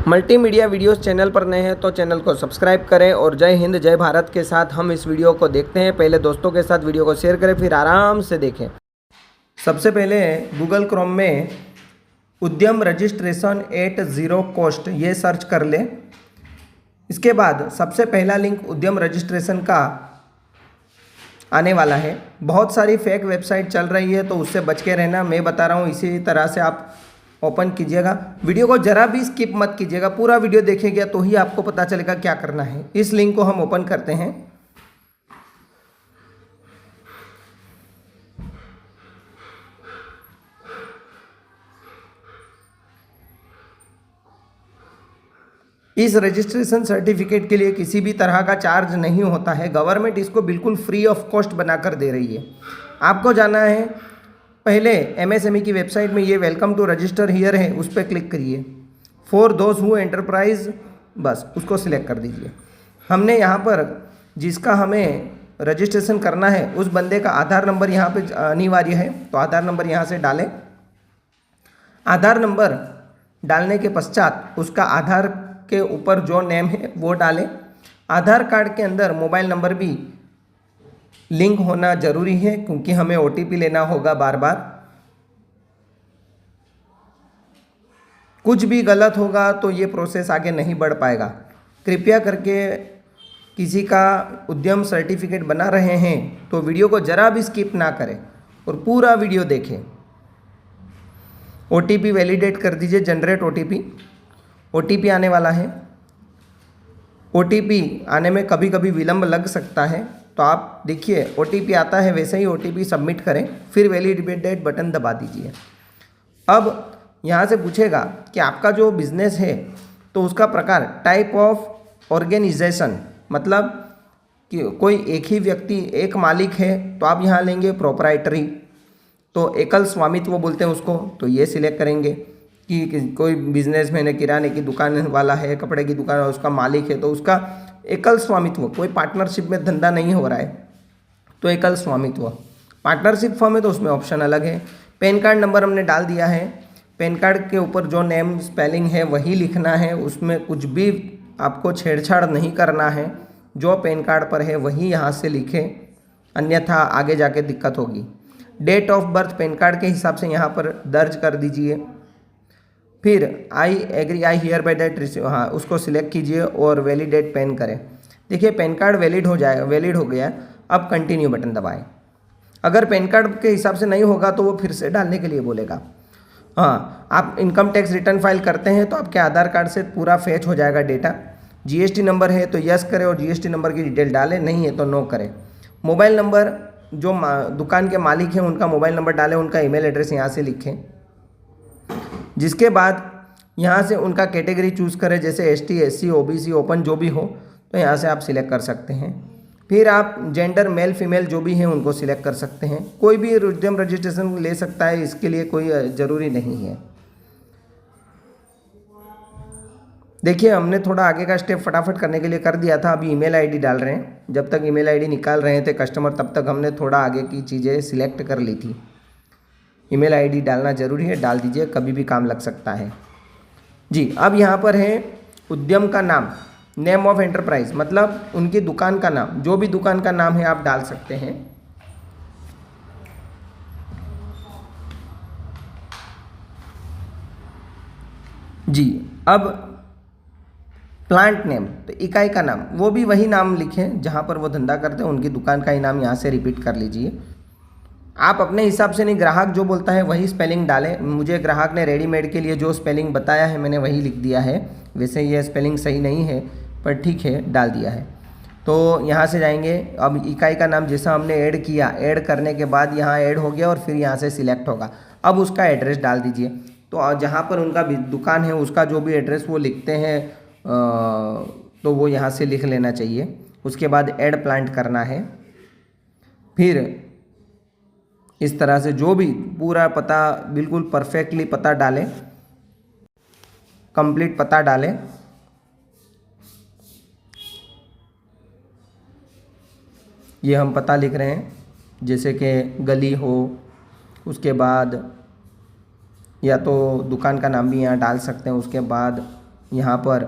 Multimedia videos channel पर नए हैं तो चैनल को सब्सक्राइब करें और जय हिंद जय भारत के साथ हम इस वीडियो को देखते हैं। पहले दोस्तों के साथ वीडियो को शेयर करें, फिर आराम से देखें। सबसे पहले गूगल क्रोम में उद्यम रजिस्ट्रेशन एट ज़ीरो कॉस्ट ये सर्च कर लें। इसके बाद सबसे पहला लिंक उद्यम रजिस्ट्रेशन का आने वाला है। बहुत सारी फेक वेबसाइट चल रही है तो उससे बच के रहना। मैं बता रहा हूँ इसी तरह से आप ओपन कीजिएगा। वीडियो को जरा भी स्किप मत कीजिएगा, पूरा वीडियो देखिएगा तो ही आपको पता चलेगा क्या करना है। इस लिंक को हम ओपन करते हैं। इस रजिस्ट्रेशन सर्टिफिकेट के लिए किसी भी तरह का चार्ज नहीं होता है। गवर्नमेंट इसको बिल्कुल फ्री ऑफ कॉस्ट बनाकर दे रही है। आपको जाना है पहले एमएसएमई की वेबसाइट में, ये वेलकम टू रजिस्टर हियर है, उस पर क्लिक करिए। फॉर दोज हु एंटरप्राइज, बस उसको सिलेक्ट कर दीजिए। हमने यहाँ पर जिसका हमें रजिस्ट्रेशन करना है उस बंदे का आधार नंबर यहाँ पे अनिवार्य है, तो आधार नंबर यहाँ से डालें। आधार नंबर डालने के पश्चात उसका आधार के ऊपर जो नेम है वो डालें। आधार कार्ड के अंदर मोबाइल नंबर भी लिंक होना जरूरी है क्योंकि हमें ओटीपी लेना होगा बार बार। कुछ भी गलत होगा तो ये प्रोसेस आगे नहीं बढ़ पाएगा। कृपया करके किसी का उद्यम सर्टिफिकेट बना रहे हैं तो वीडियो को जरा भी स्किप ना करें और पूरा वीडियो देखें। ओटीपी वैलिडेट कर दीजिए, जनरेट ओटीपी। ओटीपी आने वाला है। ओटीपी आने में कभी कभी विलंब लग सकता है, तो आप देखिए ओटीपी आता है, वैसे ही ओटीपी सबमिट करें, फिर वैलिडेट बटन दबा दीजिए। अब यहाँ से पूछेगा कि आपका जो बिजनेस है तो उसका प्रकार टाइप ऑफ ऑर्गेनाइजेशन, मतलब कि कोई एक ही व्यक्ति एक मालिक है तो आप यहाँ लेंगे प्रोप्राइटरी, तो एकल स्वामित्व बोलते हैं उसको, तो ये सिलेक्ट करेंगे कि कोई बिजनेसमैन है, किराने की दुकान वाला है, कपड़े की दुकान है, उसका मालिक है तो उसका एकल स्वामित्व, कोई पार्टनरशिप में धंधा नहीं हो रहा है तो एकल स्वामित्व। पार्टनरशिप फर्म है तो उसमें ऑप्शन अलग है। पैन कार्ड नंबर हमने डाल दिया है। पैन कार्ड के ऊपर जो नेम स्पेलिंग है वही लिखना है, उसमें कुछ भी आपको छेड़छाड़ नहीं करना है। जो पैन कार्ड पर है वही यहाँ से लिखें, अन्यथा आगे जाके दिक्कत होगी। Date of birth PAN card के हिसाब से यहाँ पर दर्ज कर दीजिए। फिर I agree I hereby that receive, हाँ उसको सिलेक्ट कीजिए और वैलिडेट पेन करें। देखिए पैन कार्ड वैलिड हो गया। अब कंटिन्यू बटन दबाएं। अगर पैन कार्ड के हिसाब से नहीं होगा तो वो फिर से डालने के लिए बोलेगा। हाँ, आप इनकम टैक्स रिटर्न फाइल करते हैं तो आपके आधार कार्ड से पूरा फैच हो जाएगा डेटा। जीएसटी नंबर है तो यस करें और जीएसटी नंबर की डिटेल डालें, नहीं है तो नो करें। मोबाइल नंबर, जो दुकान के मालिक हैं उनका मोबाइल नंबर डालें, उनका ईमेल एड्रेस यहाँ से लिखें। जिसके बाद यहाँ से उनका कैटेगरी चूज़ करें, जैसे एसटी, एससी, ओबीसी, ओपन जो भी हो तो यहाँ से आप सिलेक्ट कर सकते हैं। फिर आप जेंडर मेल फीमेल जो भी हैं उनको सिलेक्ट कर सकते हैं। कोई भी उद्यम रजिस्ट्रेशन ले सकता है, इसके लिए कोई ज़रूरी नहीं है। देखिए हमने थोड़ा आगे का स्टेप फटाफट करने के लिए कर दिया था। अभी ईमेल आईडी डाल रहे हैं। जब तक ईमेल आईडी निकाल रहे थे कस्टमर तब तक हमने थोड़ा आगे की चीज़ें सिलेक्ट कर ली थी। ईमेल आईडी डालना ज़रूरी है, डाल दीजिए, कभी भी काम लग सकता है जी। अब यहाँ पर है उद्यम का नाम, नेम ऑफ एंटरप्राइज, मतलब उनकी दुकान का नाम, जो भी दुकान का नाम है आप डाल सकते हैं। जी, अब प्लांट नेम, तो इकाई का नाम, वो भी वही नाम लिखें जहाँ पर वो धंधा करते हैं, उनकी दुकान का ही नाम यहाँ से रिपीट कर लीजिए। आप अपने हिसाब से नहीं, ग्राहक जो बोलता है वही स्पेलिंग डालें। मुझे ग्राहक ने रेडीमेड के लिए जो स्पेलिंग बताया है मैंने वही लिख दिया है। वैसे ये स्पेलिंग सही नहीं है पर ठीक है, डाल दिया है। तो यहाँ से जाएंगे। अब इकाई का नाम जैसा हमने ऐड किया, ऐड करने के बाद यहाँ ऐड हो गया और फिर यहाँ से सिलेक्ट होगा। अब उसका एड्रेस डाल दीजिए। तो जहाँ पर उनका दुकान है उसका जो भी एड्रेस वो लिखते हैं तो वो यहाँ से लिख लेना चाहिए। उसके बाद ऐड प्लांट करना है। फिर इस तरह से जो भी पूरा पता, बिल्कुल परफेक्टली पता डालें, कंप्लीट पता डालें। ये हम पता लिख रहे हैं, जैसे कि गली हो, उसके बाद या तो दुकान का नाम भी यहाँ डाल सकते हैं। उसके बाद यहाँ पर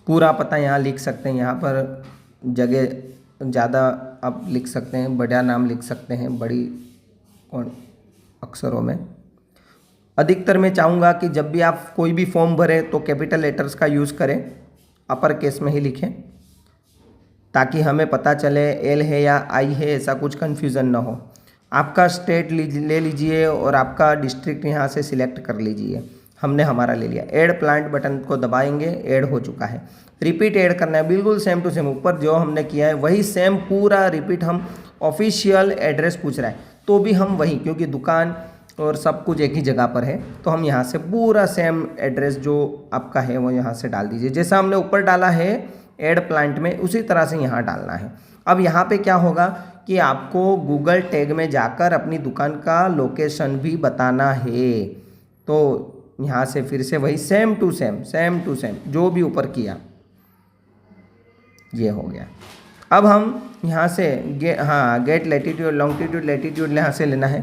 पूरा पता यहाँ लिख सकते हैं, यहाँ पर जगह ज़्यादा आप लिख सकते हैं, बड़ा नाम लिख सकते हैं बड़ी और अक्षरों में। अधिकतर मैं चाहूँगा कि जब भी आप कोई भी फॉर्म भरें तो कैपिटल लेटर्स का यूज़ करें, अपर केस में ही लिखें, ताकि हमें पता चले एल है या आई है, ऐसा कुछ कन्फ्यूज़न ना हो। आपका स्टेट ले लीजिए और आपका डिस्ट्रिक्ट यहाँ से सिलेक्ट कर लीजिए। हमने हमारा ले लिया। ऐड प्लांट बटन को दबाएंगे, ऐड हो चुका है। रिपीट ऐड करना है, बिल्कुल सेम टू सेम, ऊपर जो हमने किया है वही सेम पूरा रिपीट। हम ऑफिशियल एड्रेस पूछ रहा है तो भी हम वही, क्योंकि दुकान और सब कुछ एक ही जगह पर है, तो हम यहाँ से पूरा सेम एड्रेस जो आपका है वो यहाँ से डाल दीजिए। जैसा हमने ऊपर डाला है ऐड प्लांट में, उसी तरह से यहाँ डालना है। अब यहाँ पे क्या होगा कि आपको गूगल टैग में जाकर अपनी दुकान का लोकेशन भी बताना है। तो यहाँ से फिर से वही सेम टू सेम जो भी ऊपर किया, ये हो गया। अब हम यहाँ से गेट लैटिट्यूड लॉन्गिट्यूड लैटिट्यूड यहाँ से लेना है।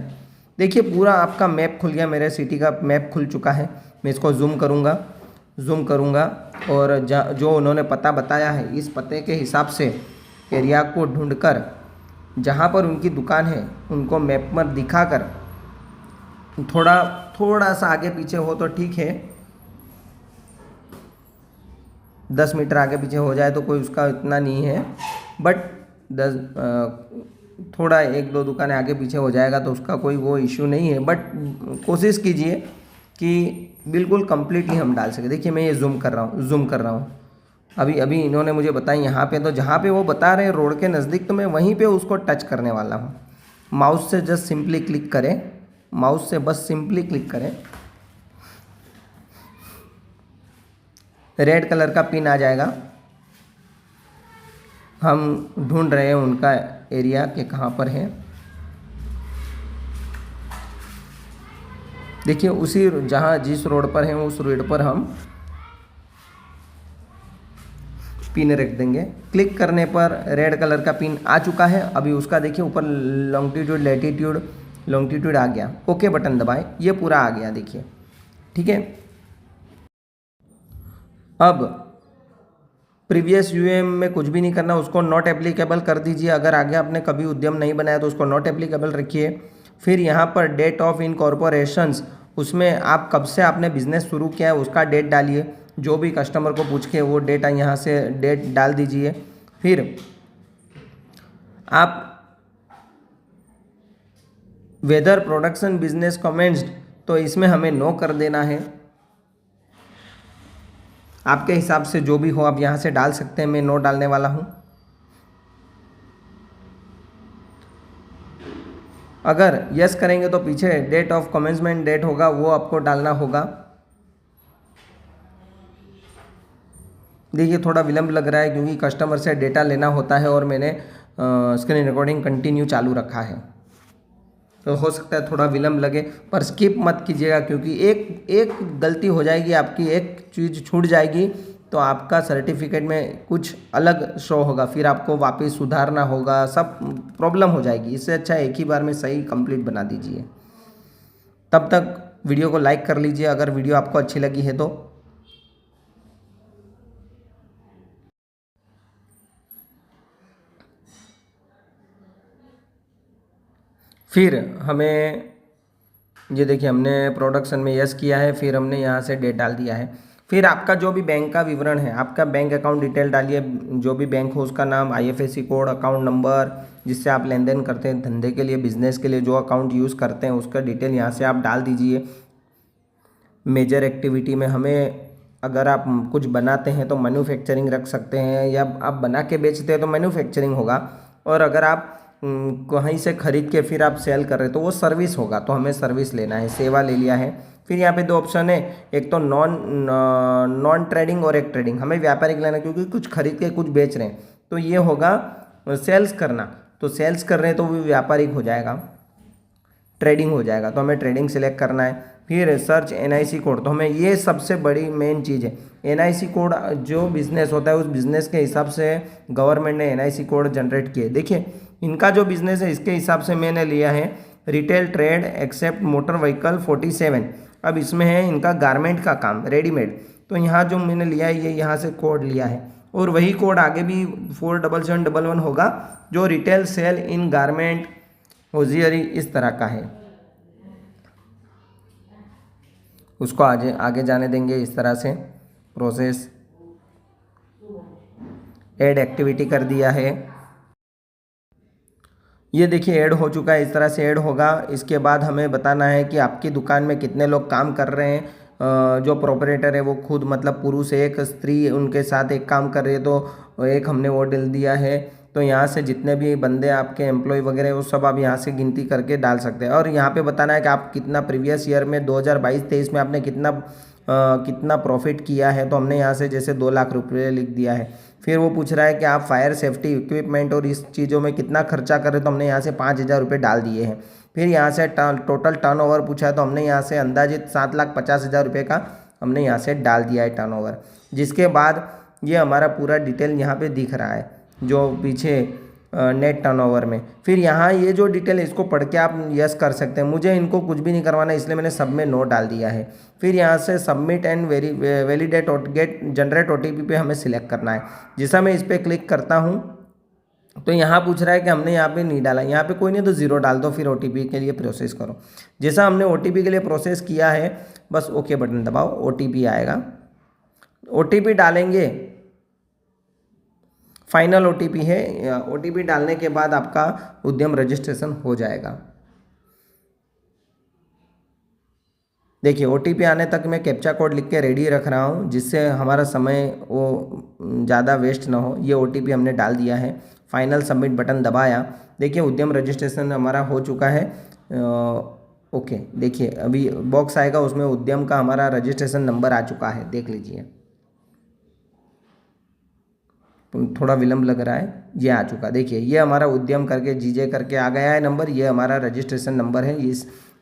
देखिए पूरा आपका मैप खुल गया, मेरे सिटी का मैप खुल चुका है। मैं इसको जूम करूँगा और जो उन्होंने पता बताया है इस पते के हिसाब से एरिया को ढूंढकर जहाँ पर उनकी दुकान है उनको मैप पर दिखाकर थोड़ा सा आगे पीछे हो तो ठीक है, 10 मीटर आगे पीछे हो जाए तो कोई उसका इतना नहीं है, बट 10 थोड़ा 1-2 दुकानें आगे पीछे हो जाएगा तो उसका कोई वो इश्यू नहीं है। बट कोशिश कीजिए कि बिल्कुल कंप्लीटली हम डाल सके। देखिए मैं ये जूम कर रहा हूँ। अभी इन्होंने मुझे बताया यहाँ पे, तो जहाँ पे वो बता रहे हैं रोड के नज़दीक, तो मैं वहीं पे उसको टच करने वाला हूँ। माउस से जस्ट सिंपली क्लिक करें, माउस से बस सिंपली क्लिक करें, रेड कलर का पिन आ जाएगा। हम ढूंढ रहे हैं उनका एरिया के कहाँ पर है। देखिए उसी जिस रोड पर है उस रोड पर हम पिन रख देंगे। क्लिक करने पर रेड कलर का पिन आ चुका है। अभी उसका देखिए ऊपर लॉन्गिट्यूड आ गया। ओके बटन दबाएं, ये पूरा आ गया देखिए, ठीक है। अब प्रीवियस यूएम में कुछ भी नहीं करना, उसको नॉट एप्लीकेबल कर दीजिए। अगर आगे आपने कभी उद्यम नहीं बनाया तो उसको नॉट एप्लीकेबल रखिए। फिर यहाँ पर डेट ऑफ इनकॉर्पोरेशंस, उसमें आप कब से आपने बिजनेस शुरू किया है उसका डेट डालिए। जो भी कस्टमर को पूछ के वो डेट यहाँ से डेट डाल दीजिए। फिर आप वेदर प्रोडक्शन बिजनेस कमेंस्ड, तो इसमें हमें नो कर देना है। आपके हिसाब से जो भी हो आप यहाँ से डाल सकते हैं, मैं नो डालने वाला हूँ। अगर यस करेंगे तो पीछे डेट ऑफ कमेंसमेंट डेट होगा, वो आपको डालना होगा। देखिए थोड़ा विलंब लग रहा है क्योंकि कस्टमर से डेटा लेना होता है और मैंने स्क्रीन रिकॉर्डिंग कंटिन्यू चालू रखा है, तो हो सकता है थोड़ा विलंब लगे, पर स्किप मत कीजिएगा क्योंकि एक गलती हो जाएगी, आपकी एक चीज़ छूट जाएगी तो आपका सर्टिफिकेट में कुछ अलग शो होगा, फिर आपको वापस सुधारना होगा, सब प्रॉब्लम हो जाएगी। इससे अच्छा एक ही बार में सही कंप्लीट बना दीजिए। तब तक वीडियो को लाइक कर लीजिए अगर वीडियो आपको अच्छी लगी है तो। फिर हमें ये देखिए हमने प्रोडक्शन में यस किया है, फिर हमने यहाँ से डेट डाल दिया है। फिर आपका जो भी बैंक का विवरण है, आपका बैंक अकाउंट डिटेल डालिए, जो भी बैंक हो उसका नाम, आईएफएससी कोड, अकाउंट नंबर जिससे आप लेन देन करते हैं, धंधे के लिए बिजनेस के लिए जो अकाउंट यूज़ करते हैं उसका डिटेल यहाँ से आप डाल दीजिए। मेजर एक्टिविटी में हमें, अगर आप कुछ बनाते हैं तो मैन्युफैक्चरिंग रख सकते हैं, या आप बना के बेचते हैं तो मैन्युफैक्चरिंग होगा, और अगर आप कहीं से खरीद के फिर आप सेल कर रहे हैं तो वो सर्विस होगा, तो हमें सर्विस लेना है, सेवा ले लिया है। फिर यहाँ पे 2 ऑप्शन है, एक तो नॉन ट्रेडिंग और एक ट्रेडिंग। हमें व्यापारिक लेना क्योंकि कुछ खरीद के कुछ बेच रहे हैं, तो ये होगा सेल्स करना, तो सेल्स कर रहे हैं तो वो व्यापारिक हो जाएगा, ट्रेडिंग हो जाएगा, तो हमें ट्रेडिंग सेलेक्ट करना है। फिर सर्च एनआईसी कोड, तो हमें ये सबसे बड़ी मेन चीज़ है। एनआईसी कोड जो बिज़नेस होता है उस बिज़नेस के हिसाब से गवर्नमेंट ने एनआईसी कोड जनरेट किए। देखिए इनका जो बिज़नेस है इसके हिसाब से मैंने लिया है retail trade except motor vehicle 47। अब इसमें है इनका गारमेंट का काम, रेडीमेड। तो यहाँ जो मैंने लिया है ये यहाँ से कोड लिया है और वही कोड आगे भी 47711 होगा जो रिटेल सेल इन गारमेंट होजियरी इस तरह का है। उसको आगे जाने देंगे इस तरह से। प्रोसेस ऐड एक्टिविटी कर दिया है। ये देखिए ऐड हो चुका है, इस तरह से ऐड होगा। इसके बाद हमें बताना है कि आपकी दुकान में कितने लोग काम कर रहे हैं। जो प्रोपरेटर है वो खुद मतलब पुरुष एक स्त्री उनके साथ एक काम कर रही है तो एक हमने वो डाल दिया है। तो यहाँ से जितने भी बंदे आपके एम्प्लॉय वगैरह वो सब आप यहाँ से गिनती करके डाल सकते हैं। और यहाँ पे बताना है कि आप कितना प्रीवियस ईयर में 2022-23 में आपने कितना प्रॉफिट किया है। तो हमने यहाँ से जैसे 2 लाख रुपये लिख दिया है। फिर वो पूछ रहा है कि आप फायर सेफ्टी इक्विपमेंट और इस चीज़ों में कितना खर्चा कर रहे, तो हमने यहाँ से 5,000 रुपये डाल दिए हैं। फिर यहाँ से टोटल टर्नओवर पूछा है तो हमने यहाँ से अंदाजित 7,50,000 रुपये का हमने यहाँ से डाल दिया है टर्नओवर। जिसके बाद ये हमारा पूरा डिटेल यहाँ पे दिख रहा है जो पीछे नेट टर्नओवर में। फिर यहाँ ये जो डिटेल है इसको पढ़ के आप यस कर सकते हैं। मुझे इनको कुछ भी नहीं करवाना इसलिए मैंने सब में नो डाल दिया है। फिर यहाँ से submit and validate get generate OTP पे हमें सिलेक्ट करना है। जैसा मैं इस पर क्लिक करता हूँ तो यहाँ पूछ रहा है कि हमने यहाँ पे नहीं डाला, यहाँ पे कोई नहीं तो 0 डाल दो, फिर OTP के लिए प्रोसेस करो। जैसा हमने OTP के लिए प्रोसेस किया है बस ओके बटन दबाओ, OTP आएगा। OTP डालेंगे, फाइनल OTP है। OTP डालने के बाद आपका उद्यम रजिस्ट्रेशन हो जाएगा। देखिए OTP आने तक मैं कैप्चा कोड लिख के रेडी रख रहा हूँ जिससे हमारा समय वो ज़्यादा वेस्ट ना हो। ये OTP हमने डाल दिया है, फाइनल सबमिट बटन दबाया। देखिए उद्यम रजिस्ट्रेशन हमारा हो चुका है। ओके देखिए अभी बॉक्स आएगा उसमें उद्यम का हमारा रजिस्ट्रेशन नंबर आ चुका है, देख लीजिए। थोड़ा विलंब लग रहा है, ये आ चुका। देखिए ये हमारा उद्यम करके जीजे करके आ गया है नंबर। ये हमारा रजिस्ट्रेशन नंबर है।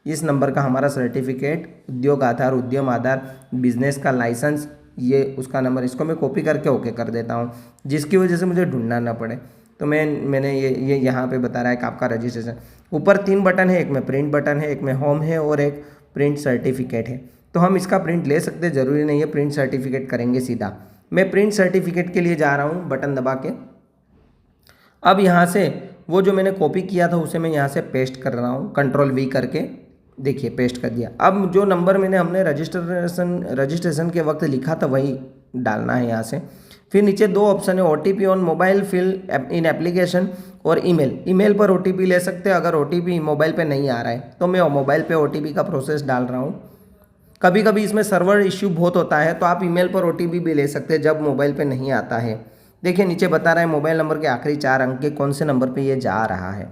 इस नंबर का हमारा सर्टिफिकेट, उद्योग आधार, उद्यम आधार, बिजनेस का लाइसेंस, ये उसका नंबर। इसको मैं कॉपी करके ओके कर देता हूँ जिसकी वजह से मुझे ढूंढना ना पड़े। तो मैंने ये यहाँ पे बता रहा है कि आपका रजिस्ट्रेशन। ऊपर 3 बटन है, एक में प्रिंट बटन है, एक में होम है और एक प्रिंट सर्टिफिकेट है। तो हम इसका प्रिंट ले सकते हैं, ज़रूरी नहीं है प्रिंट सर्टिफिकेट करेंगे सीधा। मैं प्रिंट सर्टिफिकेट के लिए जा रहा हूँ बटन दबा के। अब यहाँ से वो जो मैंने कॉपी किया था उसे मैं यहाँ से पेस्ट कर रहा हूँ, Ctrl+V करके। देखिए पेस्ट कर दिया। अब जो नंबर हमने रजिस्ट्रेशन के वक्त लिखा था वही डालना है यहाँ से। फिर नीचे 2 ऑप्शन है, OTP on mobile fill in application और ईमेल पर OTP ले सकते हैं अगर OTP मोबाइल पे नहीं आ रहा है। तो मैं मोबाइल पे OTP का प्रोसेस डाल रहा हूँ। कभी कभी इसमें सर्वर इश्यू बहुत होता है तो आप ईमेल पर OTP भी ले सकते हैं जब मोबाइल पे नहीं आता है। देखिए नीचे बता रहा है मोबाइल नंबर के आखिरी 4 अंक के कौन से नंबर पे ये जा रहा है।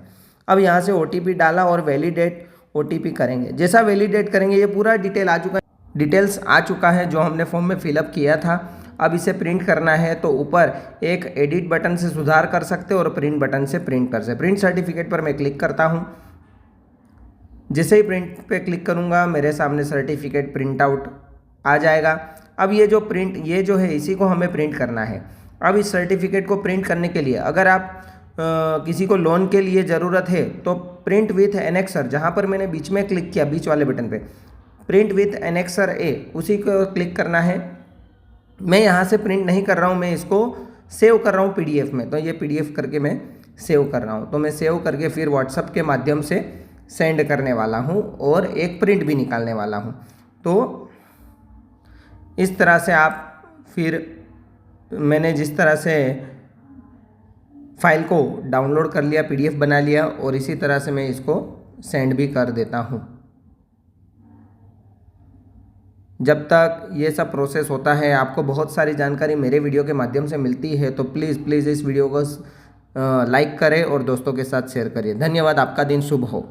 अब यहाँ से OTP डाला और वैलिडेट OTP करेंगे। जैसा वैलिडेट करेंगे ये पूरा डिटेल्स आ चुका है जो हमने फॉर्म में फिलअप किया था। अब इसे प्रिंट करना है तो ऊपर एक एडिट बटन से सुधार कर सकते और प्रिंट बटन से प्रिंट कर सकते। प्रिंट सर्टिफिकेट पर मैं क्लिक करता हूँ। जैसे ही प्रिंट पे क्लिक करूँगा मेरे सामने सर्टिफिकेट प्रिंट आउट आ जाएगा। अब ये जो है इसी को हमें प्रिंट करना है। अब इस सर्टिफिकेट को प्रिंट करने के लिए अगर आप किसी को लोन के लिए ज़रूरत है तो प्रिंट विथ एनेक्सर, जहाँ पर मैंने बीच में क्लिक किया बीच वाले बटन पे प्रिंट विथ एनेक्सर ए, उसी को क्लिक करना है। मैं यहाँ से प्रिंट नहीं कर रहा हूँ, मैं इसको सेव कर रहा हूँ PDF में। तो ये PDF करके मैं सेव कर रहा हूँ। तो मैं सेव करके फिर व्हाट्सएप के माध्यम से सेंड करने वाला हूँ और एक प्रिंट भी निकालने वाला हूँ। तो इस तरह से आप फिर मैंने जिस तरह से फाइल को डाउनलोड कर लिया, PDF बना लिया और इसी तरह से मैं इसको सेंड भी कर देता हूँ। जब तक ये सब प्रोसेस होता है आपको बहुत सारी जानकारी मेरे वीडियो के माध्यम से मिलती है। तो प्लीज़ इस वीडियो को लाइक करें और दोस्तों के साथ शेयर करिए। धन्यवाद, आपका दिन शुभ हो।